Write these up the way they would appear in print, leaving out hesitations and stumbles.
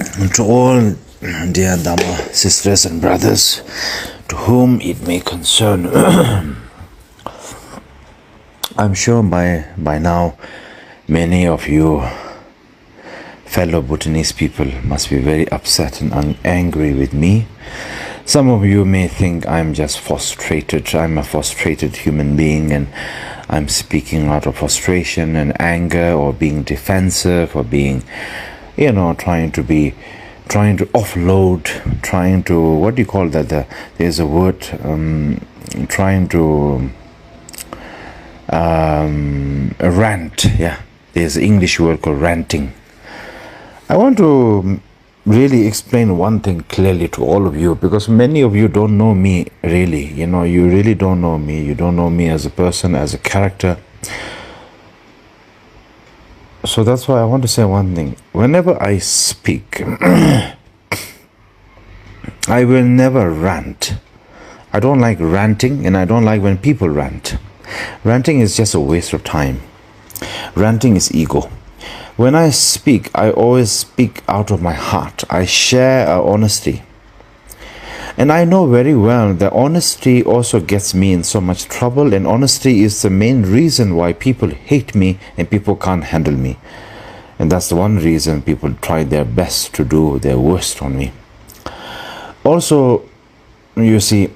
To all dear Dhamma sisters and brothers, to whom it may concern, I'm sure by now many of you fellow Bhutanese people must be very upset and angry with me. Some of you may think I'm just frustrated. I'm a frustrated human being and I'm speaking out of frustration and anger, or being defensive, or being, trying to offload, trying to, what do you call that? There's a word, trying to rant. Yeah, there's an English word called ranting. I want to really explain one thing clearly to all of you, because many of you don't know me really. You really don't know me. You don't know me as a person, as a character. So that's why I want to say one thing. Whenever I speak, I will never rant. I don't like ranting, and I don't like when people rant. Ranting is just a waste of time. Ranting is ego. When I speak, I always speak out of my heart. I share honesty. And I know very well that honesty also gets me in so much trouble, and honesty is the main reason why people hate me and people can't handle me. And that's the one reason people try their best to do their worst on me. Also, you see,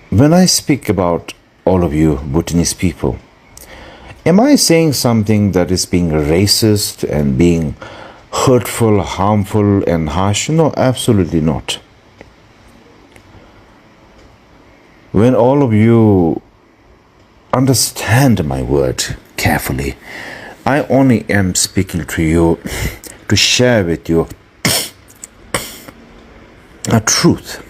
when I speak about all of you Bhutanese people, am I saying something that is being racist and being hurtful, harmful, and harsh? No, absolutely not. When all of you understand my word carefully, I only am speaking to you to share with you a truth.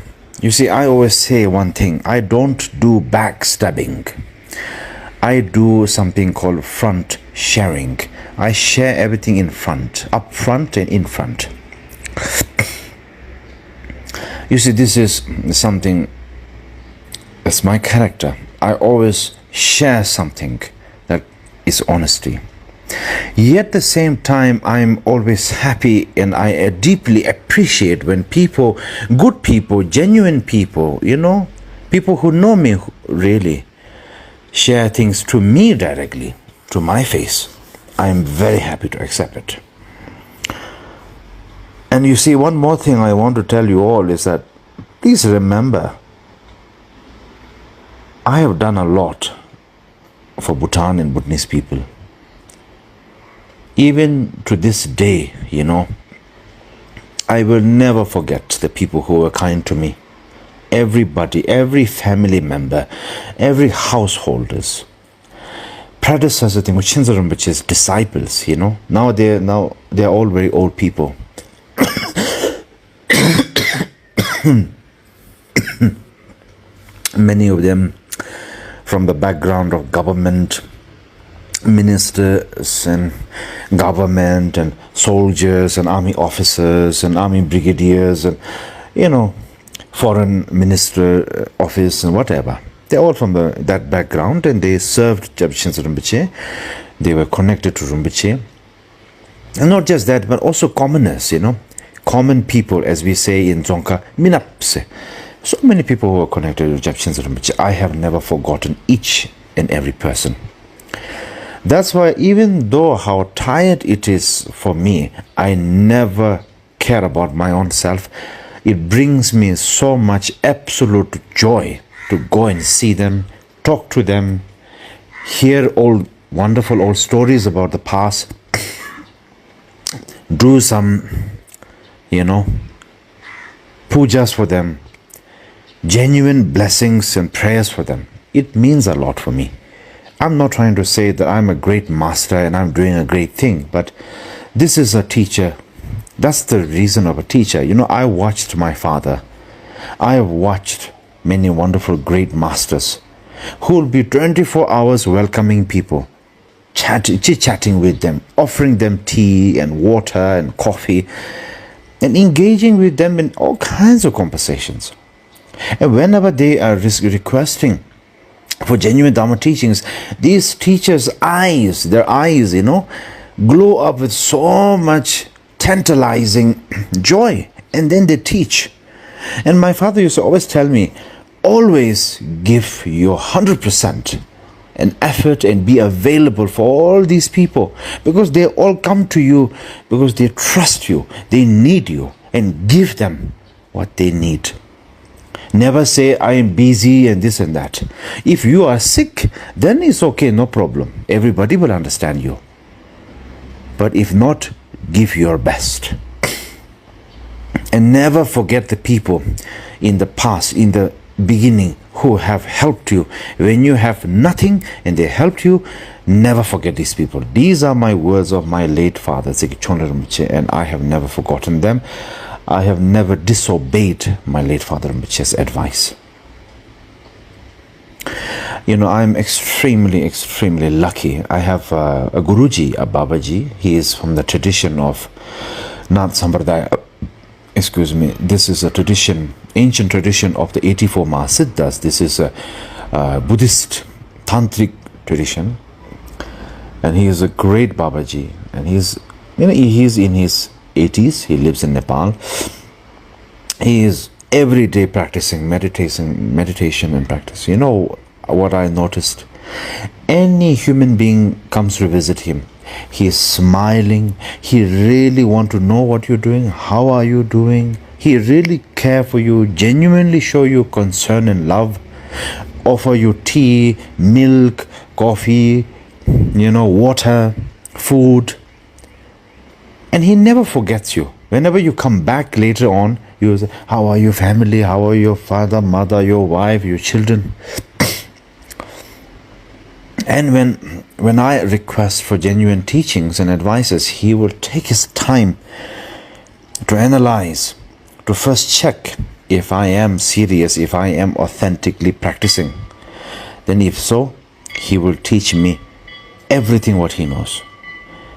You see, I always say one thing: I don't do backstabbing. I do something called front sharing. I share everything in front, up front and in front. You see, this is something that's my character. I always share something that is honesty. Yet at the same time, I'm always happy, and I deeply appreciate when people, good people, genuine people, people who know me really, share things to me directly, to my face. I am very happy to accept it. And you see, one more thing I want to tell you all is that please remember, I have done a lot for Bhutan and Bhutanese people. Even to this day, I will never forget the people who were kind to me. Everybody, every family member, every householders, predecessor thing, khyentshe Rinpoche's disciples, now they're all very old people. Many of them from the background of government, ministers and government and soldiers and army officers and army brigadiers and, foreign minister office and whatever. They're all from that background, and they served khyentshe Rinpoche. They were connected to Rinpoche. And not just that, but also commoners, common people, as we say in Dzongkha, minapse. So many people who are connected to khyentshe Rinpoche. I have never forgotten each and every person. That's why, even though how tired it is for me, I never care about my own self. It brings me so much absolute joy to go and see them, talk to them, hear wonderful old stories about the past, do some, pujas for them, genuine blessings and prayers for them. It means a lot for me. I'm not trying to say that I'm a great master and I'm doing a great thing, but this is a teacher. That's the reason of a teacher. I watched my father. I have watched many wonderful great masters who will be 24 hours welcoming people, chit-chatting with them, offering them tea and water and coffee, and engaging with them in all kinds of conversations. And whenever they are requesting for genuine Dharma teachings, these teachers' eyes, their eyes, glow up with so much tantalizing joy, and then they teach. And my father used to always tell me, always give your 100% and effort and be available for all these people, because they all come to you because they trust you, they need you, and give them what they need. Never say, I am busy and this and that. If you are sick, then it's okay, no problem. Everybody will understand you. But if not, give your best. And never forget the people in the past, in the beginning, who have helped you. When you have nothing and they helped you, never forget these people. These are my words of my late father, and I have never forgotten them. I have never disobeyed my late father Rinpoche's advice. You know, I'm extremely lucky. I have a Guruji, a Babaji. He is from the tradition of Nath Sampradaya. Excuse me. This is a tradition, ancient tradition of the 84 Mahasiddhas. This is a Buddhist tantric tradition, and he is a great Babaji. And he's in his 80s. He lives in Nepal. He is every day practicing meditation and practice. You know what I noticed? Any human being comes to visit him, he is smiling. He really want to know what you're doing. How are you doing? He really care for you, genuinely show you concern and love, offer you tea, milk, coffee, water, food. And he never forgets you. Whenever you come back later on, you say, how are your family? How are your father, mother, your wife, your children? And when I request for genuine teachings and advices, he will take his time to analyze, to first check if I am serious, if I am authentically practicing. Then if so, he will teach me everything what he knows.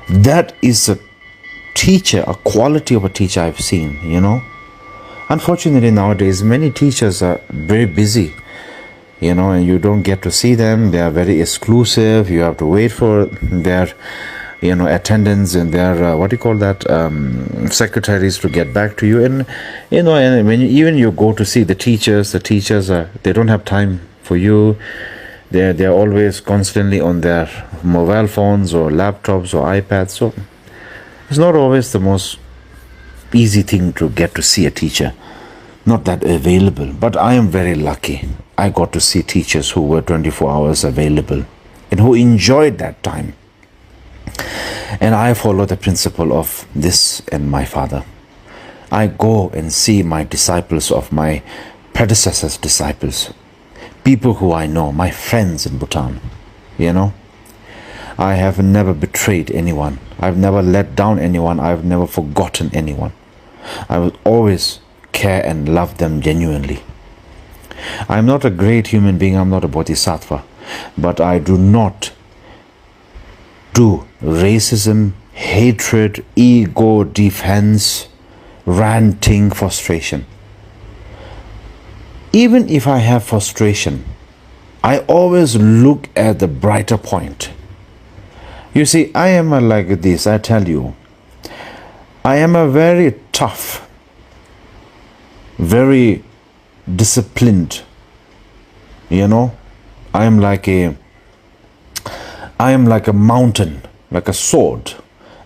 That is a teacher, a quality of a teacher I've seen, Unfortunately nowadays, many teachers are very busy, and you don't get to see them. They are very exclusive. You have to wait for their, attendants and their, secretaries to get back to you. And, and when you go to see the teachers they don't have time for you. They're always constantly on their mobile phones or laptops or iPads. So it's not always the most easy thing to get to see a teacher. Not that available. But I am very lucky. I got to see teachers who were 24 hours available and who enjoyed that time. And I follow the principle of this and my father. I go and see my disciples of my predecessors' disciples. People who I know, my friends in Bhutan, I have never betrayed anyone. I've never let down anyone. I've never forgotten anyone. I will always care and love them genuinely. I'm not a great human being. I'm not a bodhisattva. But I do not do racism, hatred, ego defense, ranting, frustration. Even if I have frustration, I always look at the brighter point. You see, I am like this, I tell you. I am a very tough, very disciplined, I am like a mountain, like a sword.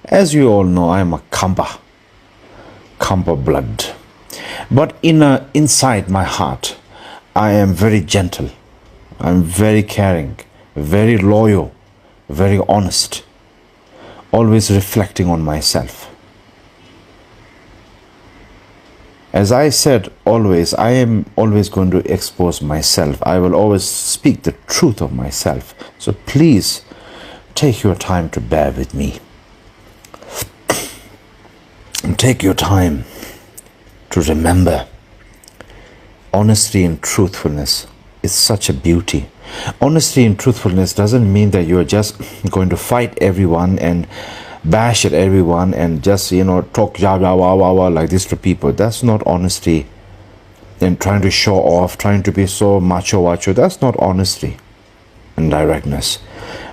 As you all know, I am a Khampa blood. But inside my heart, I am very gentle. I'm very caring, very loyal, very honest, always reflecting on myself. As I said, I am always going to expose myself. I will always speak the truth of myself. So please take your time to bear with me. And take your time to remember honesty and truthfulness is such a beauty. Honesty and truthfulness doesn't mean that you're just going to fight everyone and bash at everyone and just talk like this to people. That's not honesty. And trying to show off, trying to be so macho, that's not honesty and directness.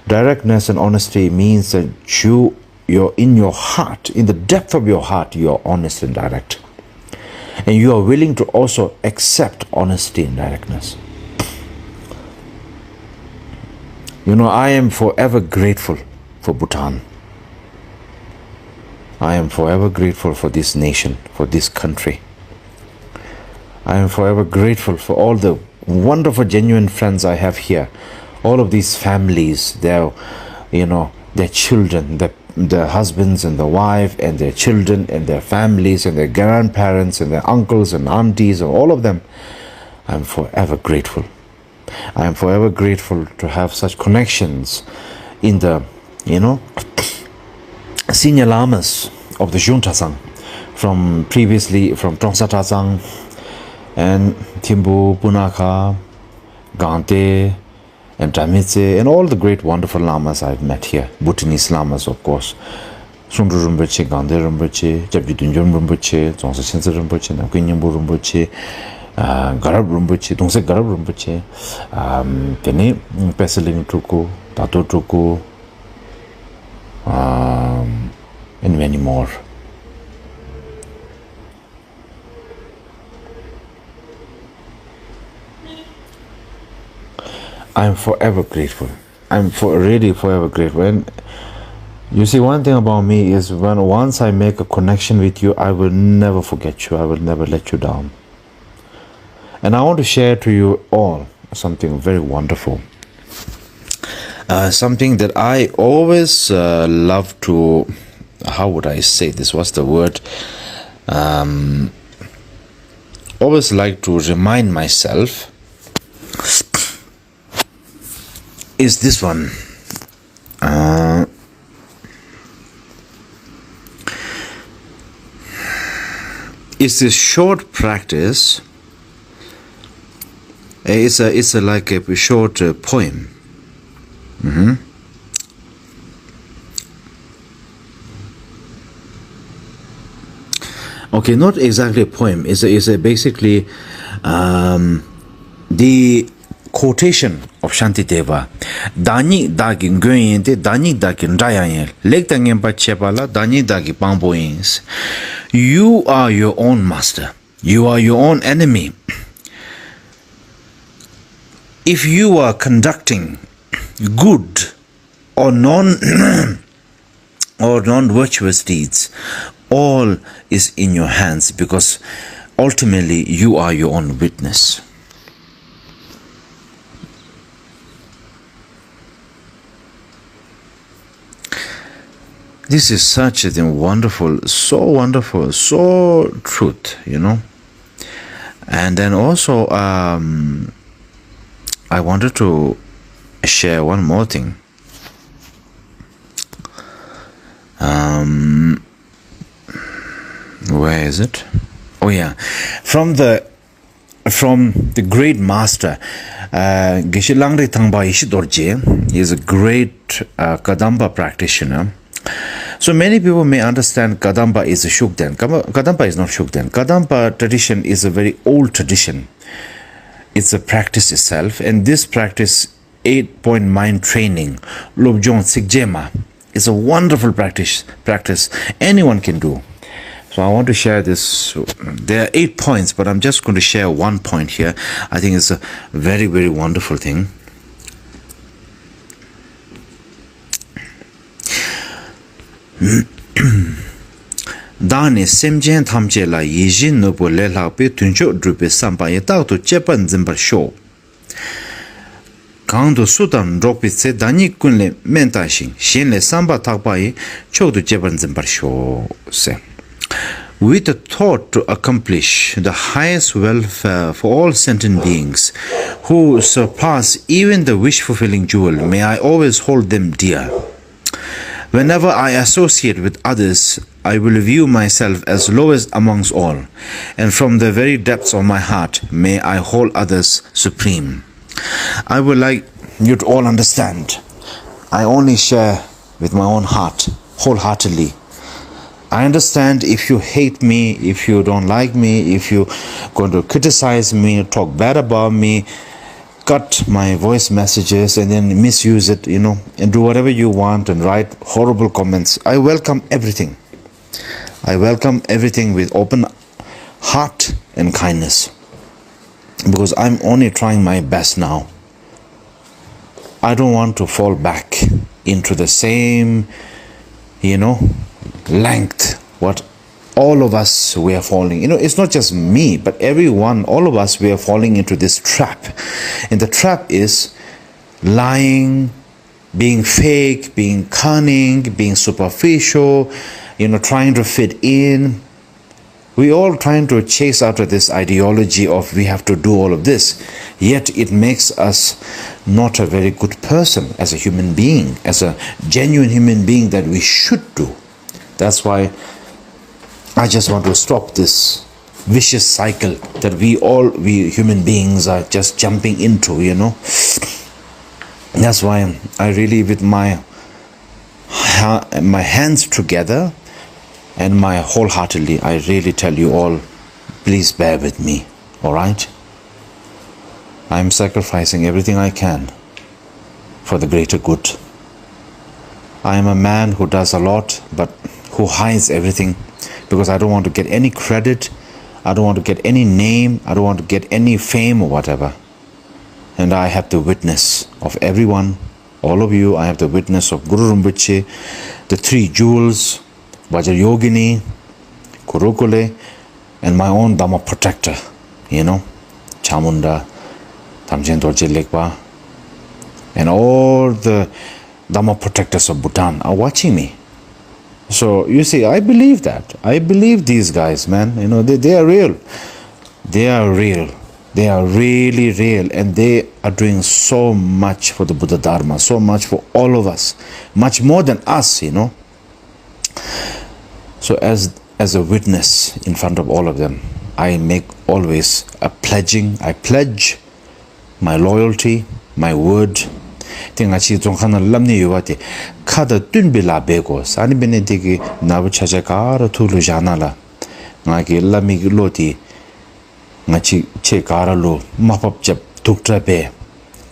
Directness and honesty means that you you're in your heart, in the depth of your heart, you're honest and direct. And you are willing to also accept honesty and directness. I am forever grateful for Bhutan. I am forever grateful for this nation, for this country. I am forever grateful for all the wonderful, genuine friends I have here. All of these families, their children, their husbands and the wife and their children and their families and their grandparents and their uncles and aunties and all of them. I am forever grateful. I am forever grateful to have such connections in the, senior lamas of the Juntasang, from Trongsatasang and Timbu, Punaka, Gante, and Tamitse, and all the great wonderful lamas I've met here. Bhutanese lamas, of course. Sungru Rinpoche, Gande Rinpoche, Jabjudunjom Rinpoche, Zongsa Shense Rinpoche, Namkinyambu Rinpoche, Garab Rinpoche, Dongse Garab Rinpoche, Tene Peseling Truku, Tato Truku, and many more. I'm forever grateful. I'm really forever grateful. And you see, one thing about me is once I make a connection with you, I will never forget you. I will never let you down. And I want to share to you all something very wonderful. Something that I always love to, how would I say this? What's the word? Always like to remind myself is this one. It's a short practice. It's like a short poem. Okay, not exactly a poem. It's a basically the quotation of Shantideva. Dani dagi ngoyente, dani dagi ndayayel. Lektangempa chepala, dani dagi pamboins. You are your own master. You are your own enemy. If you are conducting good or non-virtuous deeds, all is in your hands, because ultimately you are your own witness. This is such a thing, wonderful, so truth, And then also, I wanted to share one more thing. Where is it? Oh yeah, from the great master Geshe Langri Thangpa Ishi Dorje. He is a great Kadamba practitioner. So many people may understand Kadamba is a Shukden. Kadamba is not Shukden. Kadamba tradition is a very old tradition. It's a practice itself, and this practice, 8-point mind training, Lobjong Sigjema, is a wonderful practice anyone can do. So I want to share this. There are 8 points, but I'm just going to share 1 point here. I think it's a very, very wonderful thing. Dani semjen thamche la yijin no po le la pe tuncho drupe sampa ye ta to chepan zimbar show. Kando sudan ropi se dani kunle menta shin shin le samba takpa ye chok to chepan zimbar show se. With the thought to accomplish the highest welfare for all sentient beings who surpass even the wish-fulfilling jewel, may I always hold them dear. Whenever I associate with others, I will view myself as lowest amongst all, and from the very depths of my heart, may I hold others supreme. I would like you to all understand, I only share with my own heart, wholeheartedly. I understand if you hate me, if you don't like me, if you're going to criticize me, talk bad about me, cut my voice messages and then misuse it, and do whatever you want and write horrible comments. I welcome everything. I welcome everything with open heart and kindness, because I'm only trying my best now. I don't want to fall back into the same, length what all of us, we are falling. It's not just me, but everyone, all of us, we are falling into this trap. And the trap is lying, being fake, being cunning, being superficial, trying to fit in. We all trying to chase after this ideology of we have to do all of this. Yet it makes us not a very good person as a human being, as a genuine human being that we should do. That's why I just want to stop this vicious cycle that we human beings are just jumping into, That's why I really, with my hands together and my wholeheartedly, I really tell you all, please bear with me, all right? I'm sacrificing everything I can for the greater good. I am a man who does a lot, but who hides everything, because I don't want to get any credit, I don't want to get any name, I don't want to get any fame or whatever. And I have the witness of everyone, all of you. I have the witness of Guru Rinpoche, the three jewels, Vajrayogini, Kurukule, and my own Dhamma protector, Chamunda, Tamjen Dorje Lekpa, and all the Dhamma protectors of Bhutan are watching me. So you see, I believe that. I believe these guys, man. They are real. They are real. They are really real, and they are doing so much for the Buddha Dharma, so much for all of us, much more than us, So as a witness in front of all of them, I make always a pledging. I pledge my loyalty, my word. Tingachi zongkhana lamni yuwati khada tunbi la bego sani benediki nabu chacha kara thulu jana la ngaki lami loti ngachi che kara lo mapap chap tuktra pe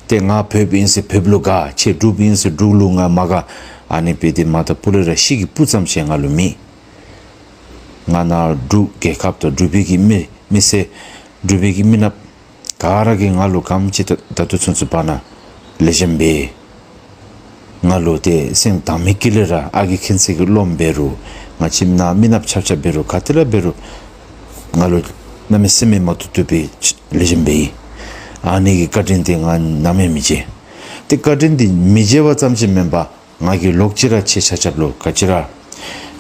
te nga phebin se phebluga che dubin se dulunga maga ani pedi mata pulera shigi putsam chenga lumi ngana du ke kapto dubigi mi se dubigi mina kara ge ngalu kamchi tatu tsunsupana lejembe ngalo te sing tamikilera agi khyentshe gi lomberu ngachimna minap chapcha beru katira beru ngalo namesime matutubi lejembe ani gi kadinte ngan name mije te kadindi mije wa chamchi memba ngagi lokchira che chachaplo kachira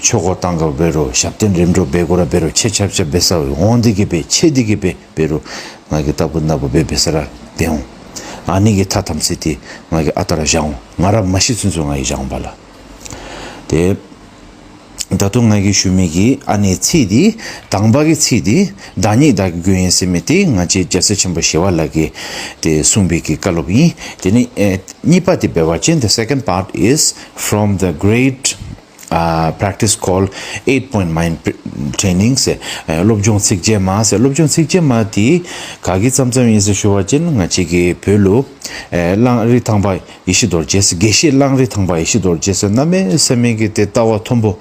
chogo tanga beru shapten remro begora beru che chapcha besa ondigi be chedigi be beru ngagi tabunna bo be besara beong 아니게 타탐시티 나게 아따라장 마라 마시순송아 이장발라 데 다동나게 슈미기 아니 치디 당바기 치디 다니 다 교인세메티 나치 제세침바 시왈라게 데 숨비기 칼로비 데니 니파티 베와친. The second part is from the great practice called 8-point mind trainings. Lobjong sikje ma di kagi tsamtsam is shuwajin ngachi gi pelo lang ri thangba ishidor jes geshi lang ri thangba ishidor jes name semegi te tawa thombo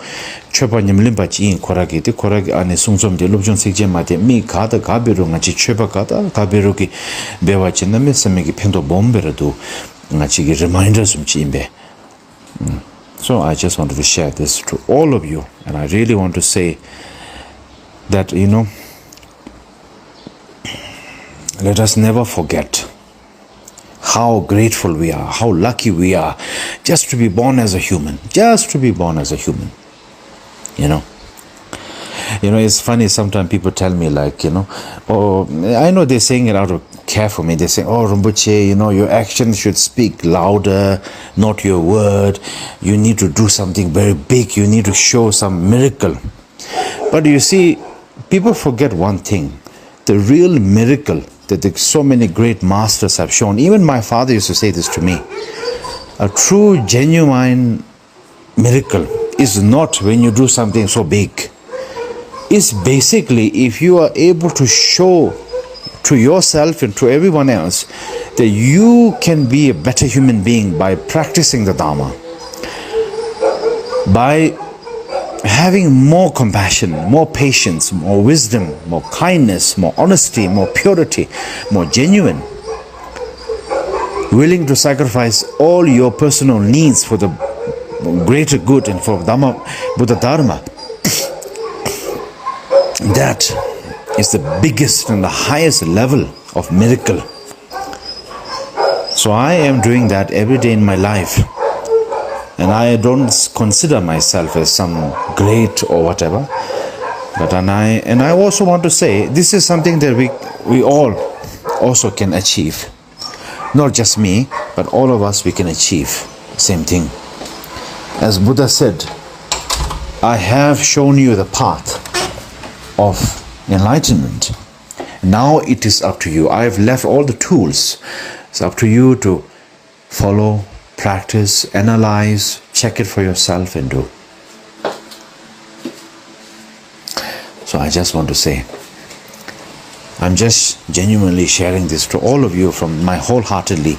chöpa nimlimba chi koragi te koragi ane sungsom de lobjong sikje ma de mi khada gaberu ngachi chöpa khada gaberu ki bewachin name semegi pendo bomberadu ngachi gi reminder sumchi imbe. So I just wanted to share this to all of you, and I really want to say that, let us never forget how grateful we are, how lucky we are just to be born as a human, It's funny, sometimes people tell me oh, I know they're saying it out of care for me. They say, oh, Rinpoche, your actions should speak louder, not your word. You need to do something very big. You need to show some miracle. But you see, people forget one thing. The real miracle that so many great masters have shown. Even my father used to say this to me. A true, genuine miracle is not when you do something so big. It's basically if you are able to show to yourself and to everyone else that you can be a better human being by practicing the Dharma, by having more compassion, more patience, more wisdom, more kindness, more honesty, more purity, more genuine, willing to sacrifice all your personal needs for the greater good and for Dhamma, Buddha Dharma. That is the biggest and the highest level of miracle. So I am doing that every day in my life. And I don't consider myself as some great or whatever. But I also want to say, this is something that we all also can achieve. Not just me, but all of us, we can achieve same thing. As Buddha said, I have shown you the path of enlightenment. Now it is up to you. I have left all the tools. It's up to you to follow, practice, analyze, check it for yourself and do. So I just want to say, I'm just genuinely sharing this to all of you from my wholeheartedly,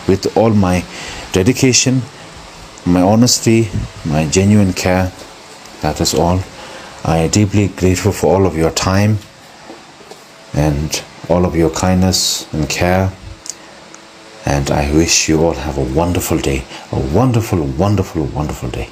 with all my dedication, my honesty, my genuine care. That is all. I am deeply grateful for all of your time and all of your kindness and care. And I wish you all have a wonderful day, a wonderful, wonderful, wonderful day.